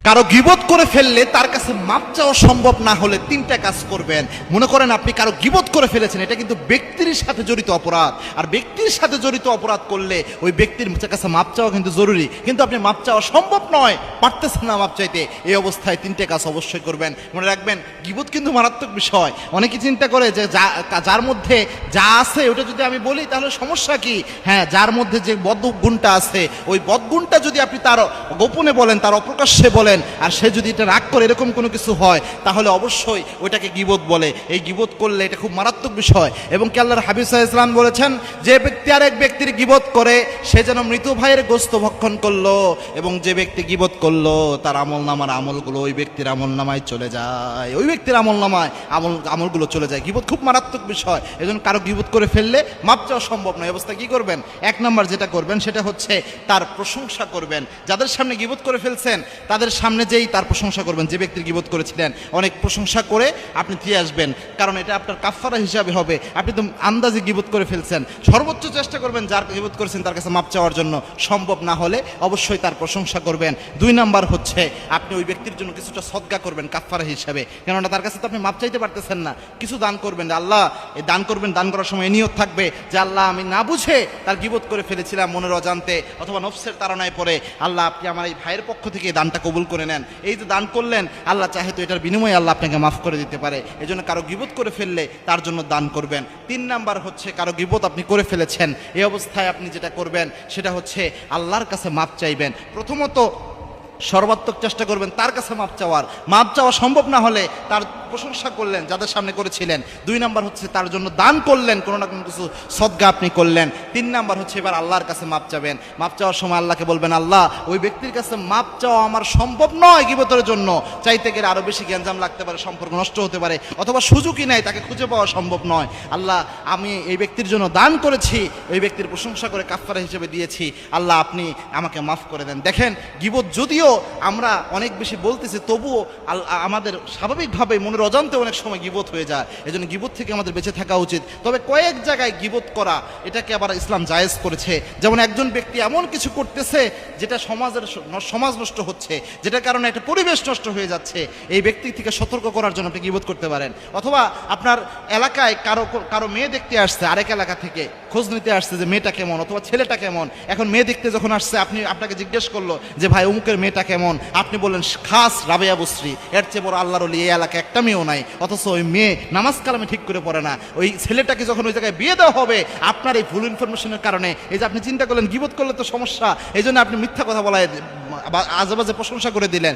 কারো গীবত করে ফেললে তার কাছে মাপ চাওয়া সম্ভব না হলে তিনটা কাজ করবেন। মনে করেন আপনি কারো গীবত করে ফেলেছেন, এটা কিন্তু ব্যক্তির সাথে জড়িত অপরাধ, আর ব্যক্তির সাথে জড়িত অপরাধ করলে ওই ব্যক্তির কাছে মাপ চাওয়া কিন্তু জরুরি, কিন্তু আপনি মাপ চাওয়া সম্ভব নয়, পারতেছেন না মাপ চাইতে, এই অবস্থায় তিনটে কাজ অবশ্যই করবেন। মনে রাখবেন গীবত কিন্তু মারাত্মক বিষয়। অনেকে চিন্তা করে যে যার মধ্যে যা আছে ওটা যদি আমি বলি তাহলে সমস্যা কি। হ্যাঁ, যার মধ্যে যে বদগুণটা আছে ওই বদগুণটা যদি আপনি তার গোপনে বলেন, তার অপ্রকাশ্যে বলেন, আর সে যদি এটা রাগ করে এরকম কোনো কিছু হয় তাহলে অবশ্যই ওইটাকে গীবত বলে। এই গীবত করলে এটা খুব মারাত্মক বিষয়। এবং কি আল্লাহর হাবিব সাল্লাল্লাহু আলাইহি ওয়াসাল্লাম বলেছেন, যে ব্যক্তি আরেক ব্যক্তির গীবত করে সে যেন মৃত ভাইয়ের গোশত ভক্ষণ করলো, এবং যে ব্যক্তি গীবত করলো তার আমলনামার আমলগুলো ওই ব্যক্তির আমলনামায় চলে যায়, ওই ব্যক্তির আমলনামায় আমলগুলো চলে যায়। গীবত খুব মারাত্মক বিষয়, এজন্য কারো গীবত করে ফেললে মাপ চাওয়া সম্ভব নয়। অবস্থা কি করবেন? এক নাম্বার যেটা করবেন সেটা হচ্ছে তার প্রশংসা করবেন। যাদের সামনে গীবত করে ফেলছেন তাদের সামনে যেই তার প্রশংসা করবেন। যে ব্যক্তির গীবত করেছিলেন অনেক প্রশংসা করে আপনি দিয়ে আসবেন, কারণ এটা আপনার কাফারা হিসাবে হবে। আপনি তো আন্দাজে গীবত করে ফেলছেন, সর্বোচ্চ চেষ্টা করবেন যার গীবত করেছেন তার কাছে মাপ চাওয়ার জন্য। সম্ভব না হলে অবশ্যই তার প্রশংসা করবেন। দুই নাম্বার হচ্ছে আপনি ওই ব্যক্তির জন্য কিছুটা সদকা করবেন কাফারা হিসাবে, কেননা তার কাছে তো আপনি মাপ চাইতে পারতেছেন না। কিছু দান করবেন, আল্লাহ এই দান করবেন, দান করার সময় নিয়ত থাকবে যে আল্লাহ আমি না বুঝে তার গীবত করে ফেলেছিলাম মনের অজান্তে অথবা নফসের তাড়নায় পড়ে, আল্লাহ আপনি আমার এই ভাইয়ের পক্ষ থেকে দানটা কবুল করে নেন। এই যে দান করলেন আল্লাহ চাহে তো এটার বিনিময়ে আল্লাহ আপনাকে মাফ করে দিতে পারে, এই জন্য কারো গীবত করে ফেললে তার জন্য দান করবেন। তিন নাম্বার হচ্ছে কারো গীবত আপনি করে ফেলেছেন, এই অবস্থায় আপনি যেটা করবেন সেটা হচ্ছে আল্লাহর কাছে মাপ চাইবেন। প্রথমত সর্বাত্মক চেষ্টা করবেন তার কাছে মাপ চাওয়ার। মাপ চাওয়া সম্ভব না হলে তার প্রশংসা করলেন যাদের সামনে করেছিলেন। দুই নাম্বার হচ্ছে তার জন্য দান করলেন, কোনো না কোনো কিছু সদকা আপনি করলেন। তিন নাম্বার হচ্ছে এবার আল্লাহর কাছে মাপ চাবেন। মাপ চাওয়ার সময় আল্লাহকে বলবেন, আল্লাহ ওই ব্যক্তির কাছে মাপ চাওয়া আমার সম্ভব নয় গীবতের জন্য, চাইতে গেলে আরও বেশি গ্যাঞ্জাম লাগতে পারে, সম্পর্ক নষ্ট হতে পারে, অথবা সুযোগই নাই, তাকে খুঁজে পাওয়া সম্ভব নয়। আল্লাহ আমি এই ব্যক্তির জন্য দান করেছি, ওই ব্যক্তির প্রশংসা করে কাফারা হিসেবে দিয়েছি, আল্লাহ আপনি আমাকে মাফ করে দেন। দেখেন গীবত যদিও আমরা অনেক বেশি বলতেছি তবুও আমাদের স্বাভাবিকভাবে মনের অজান্তে অনেক সময় গীবত হয়ে যায়। এজন্য গীবত থেকে আমাদের বেঁচে থাকা উচিত। তবে কয়েক জায়গায় গীবত করা এটাকে আবার ইসলাম জায়েজ করেছে। যেমন একজন ব্যক্তি এমন কিছু করতেছে যেটা সমাজ নষ্ট হচ্ছে, যেটার কারণে একটা পরিবেশ নষ্ট হয়ে যাচ্ছে, এই ব্যক্তি থেকে সতর্ক করার জন্য আপনি গীবত করতে পারেন। অথবা আপনার এলাকায় কারো মেয়ে দেখতে আসছে, আরেক এলাকা থেকে খোঁজ নিতে আসছে যে মেয়েটা কেমন অথবা ছেলেটা কেমন। এখন মেয়ে দেখতে যখন আসছে আপনাকে জিজ্ঞেস করলো যে ভাই অমুকের মেয়েটা কেমন, আপনি বললেন খাস রাবেয়া বসরি, এর চেয়ে বড় আল্লাহর ওলি এই এলাকা একটা মেয়েও নাই, অথচ ওই মেয়ে নামাজ কালামে ঠিক করে পড়ে না। ওই ছেলেটাকে যখন ওই জায়গায় বিয়ে দেওয়া হবে আপনার এই ভুল ইনফরমেশনের কারণে, এই যে আপনি চিন্তা করলেন গীবত করলে তো সমস্যা, এই জন্য আপনি মিথ্যা কথা বলায় আজেবাজে প্রশংসা করে দিলেন।